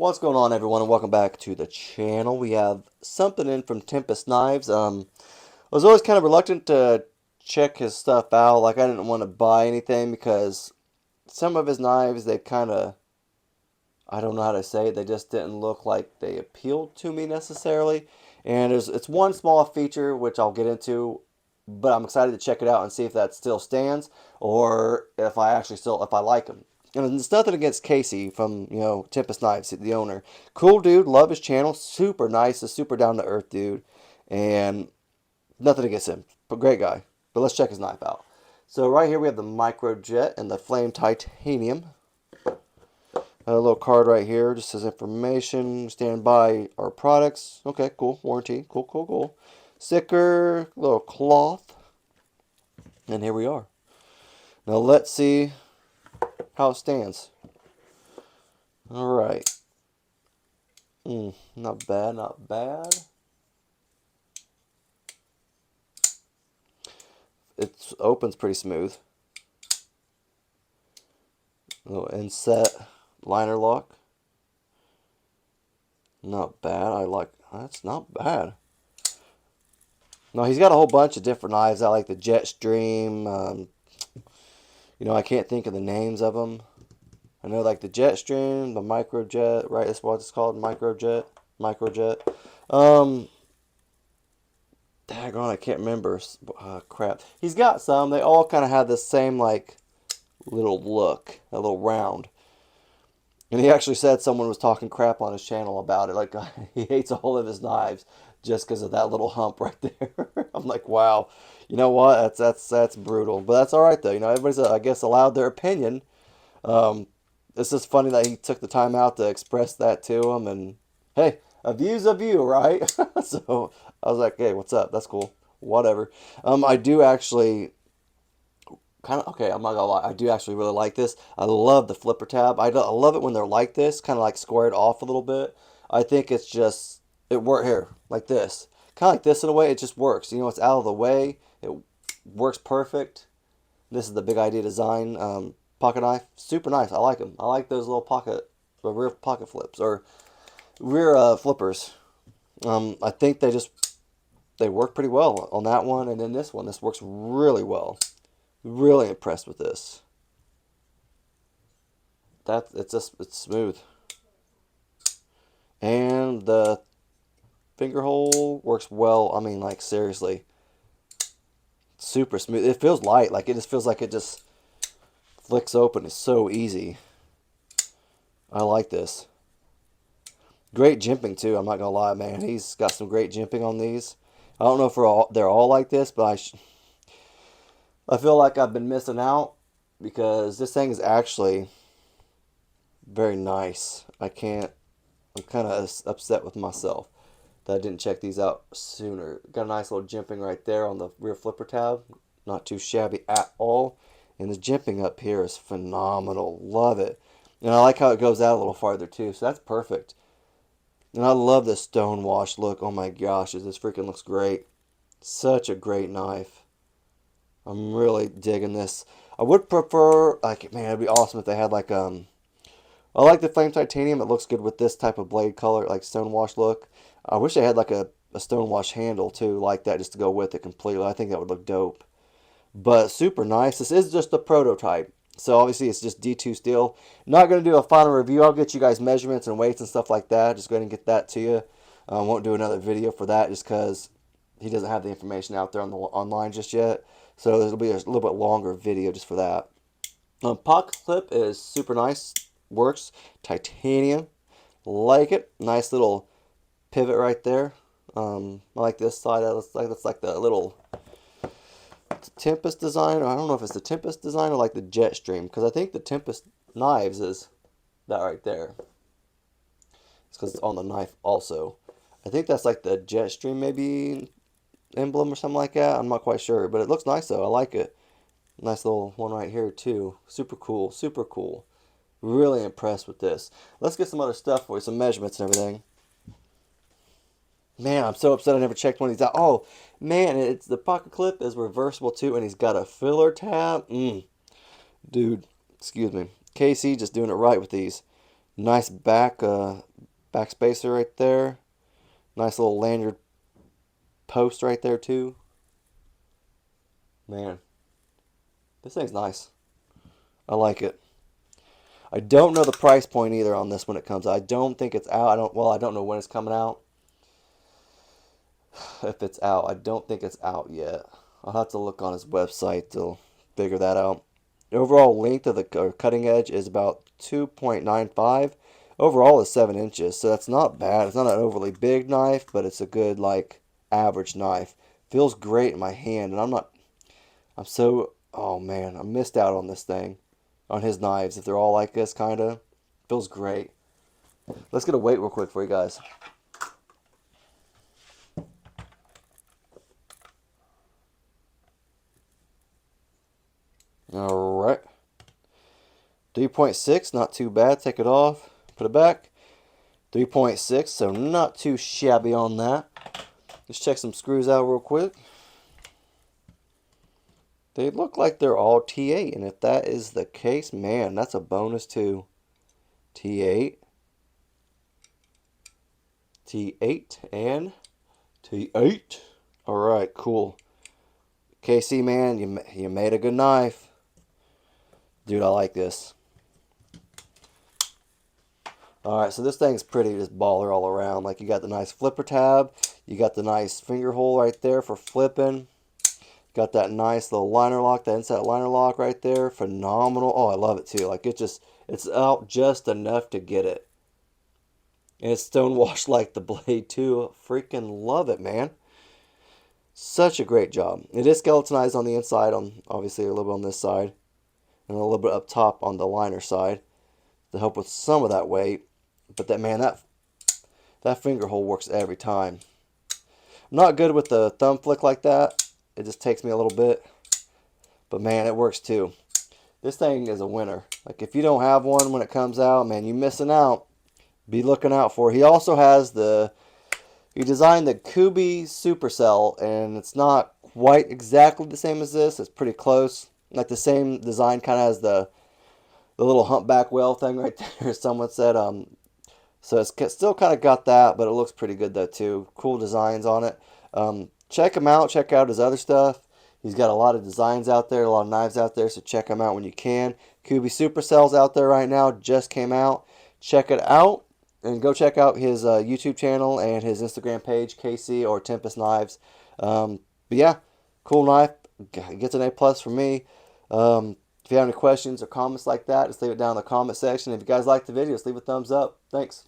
What's going on, everyone, and welcome back to the channel. We have something in from Tempest Knives. I was always kind of reluctant to check his stuff out. Like, I didn't want to buy anything because some of his knives, they kind of, I don't know how to say it, they just didn't look like they appealed to me necessarily. And it's one small feature, which I'll get into, but I'm excited to check it out and see if that still stands or if if I like him. And it's nothing against Casey from, Tempest Knives, the owner. Cool dude, love his channel, super nice, a super down to earth dude, and nothing against him, but great guy. But let's check his knife out. So right here we have the MicroJet and the Flame Titanium. A little card right here, just says information, stand by our products. Okay, cool, warranty, cool. Sticker, little cloth, and here we are. Now let's see how it stands. All right. Not bad, not bad. It opens pretty smooth. A little inset liner lock. Not bad. That's not bad. No, he's got a whole bunch of different knives. I like the Jetstream. I can't think of the names of them. I know like the Jetstream, the MicroJet, right? That's what it's called, MicroJet. Daggone, I can't remember. Crap. He's got some. They all kind of have the same like little look, a little round. And he actually said someone was talking crap on his channel about it. Like, he hates all of his knives just because of that little hump right there. I'm like, wow. You know what? That's brutal. But that's all right, though. Everybody's, I guess, allowed their opinion. It's just funny that he took the time out to express that to him. And, hey, a view's a view, right? So I was like, hey, what's up? That's cool. Whatever. I do actually okay, I'm not gonna lie, I do actually really like this. I love the flipper tab. I love it when they're like this, kind of like squared off a little bit. I think it's just, it works here, like this. Kind of like this in a way, it just works. It's out of the way. It works perfect. This is the Big Idea Design pocket knife. Super nice. I like them. I like those little rear pocket flips, or rear flippers. I think they work pretty well on that one, and then this one. This works really well. Really impressed with this. It's smooth. And the finger hole works well. I mean, like, seriously. Super smooth. It feels light. Like, it just feels like it just flicks open. It's so easy. I like this. Great jimping, too. I'm not going to lie, man. He's got some great jimping on these. I don't know if they're all like this, but I feel like I've been missing out because this thing is actually very nice. I'm kind of upset with myself that I didn't check these out sooner. Got a nice little jimping right there on the rear flipper tab. Not too shabby at all. And the jimping up here is phenomenal. Love it. And I like how it goes out a little farther too. So that's perfect. And I love this stonewash look. Oh my gosh, this freaking looks great. Such a great knife. I'm really digging this. I would prefer, like, man, it'd be awesome if they had like, I like the Flame Titanium. It looks good with this type of blade color, like stonewash look. I wish they had like a stonewash handle too, like that, just to go with it completely. I think that would look dope. But super nice. This is just a prototype. So obviously it's just D2 steel. Not going to do a final review. I'll get you guys measurements and weights and stuff like that. Just go ahead and get that to you. Won't do another video for that just because he doesn't have the information out there online just yet. So there'll be a little bit longer video just for that. Pocket clip is super nice. Works. Titanium. Like it. Nice little pivot right there. I like this side. That's like the little Tempest design. Or I don't know if it's the Tempest design or like the Jetstream. Because I think the Tempest knives is that right there. It's because it's on the knife also. I think that's like the Jetstream maybe emblem or something like that. I'm not quite sure, but it looks nice though. I like it. Nice little one right here too. Super cool. Super cool. Really impressed with this. Let's get some other stuff for you, some measurements and everything. Man, I'm so upset I never checked one of these out. Oh, man, it's the pocket clip is reversible too, and he's got a filler tab. Dude, excuse me. KC just doing it right with these. Nice back Backspacer right there. Nice little lanyard post right there too. Man, this thing's nice. I like it. I don't know the price point either on this when it comes out. I don't think it's out. I don't know when it's coming out. If it's out, I don't think it's out yet. I'll have to look on his website to figure that out. The overall length of the cutting edge is about 2.95. Overall is 7 inches, so that's not bad. It's not an overly big knife, but it's a good, like, average knife. Feels great in my hand, and oh man, I missed out on this thing. On his knives, if they're all like this, kind of. Feels great. Let's get a weight real quick for you guys. Alright. 3.6, not too bad. Take it off. Put it back. 3.6, so not too shabby on that. Let's check some screws out real quick. They look like they're all T8, and if that is the case, man, that's a bonus too. T8. T8 and T8. Alright, cool. KC, man, you made a good knife. Dude, I like this. Alright, so this thing's pretty just baller all around. Like, you got the nice flipper tab. You got the nice finger hole right there for flipping. Got that nice little liner lock, that inside liner lock right there. Phenomenal. Oh, I love it too. Like, it's out just enough to get it. And it's stonewashed like the blade too. Freaking love it, man. Such a great job. It is skeletonized on the inside, obviously a little bit on this side, and a little bit up top on the liner side to help with some of that weight. But that finger hole works every time. I'm not good with the thumb flick like that. It just takes me a little bit. But man, it works too. This thing is a winner. Like, if you don't have one when it comes out, man, you're missing out. Be looking out for it. He also has he designed the Kubi Supercell, and it's not quite exactly the same as this. It's pretty close. Like, the same design, kind of has the little humpback whale thing right there, someone said. So it's still kind of got that, but it looks pretty good though too. Cool designs on it. Check him out. Check out his other stuff. He's got a lot of designs out there, a lot of knives out there, so check him out when you can. Kubi Supercell's out there right now. Just came out. Check it out. And go check out his YouTube channel and his Instagram page, KC or Tempest Knives. But yeah, cool knife. Gets an A+ from me. If you have any questions or comments like that, just leave it down in the comment section. If you guys like the video, just leave a thumbs up. Thanks.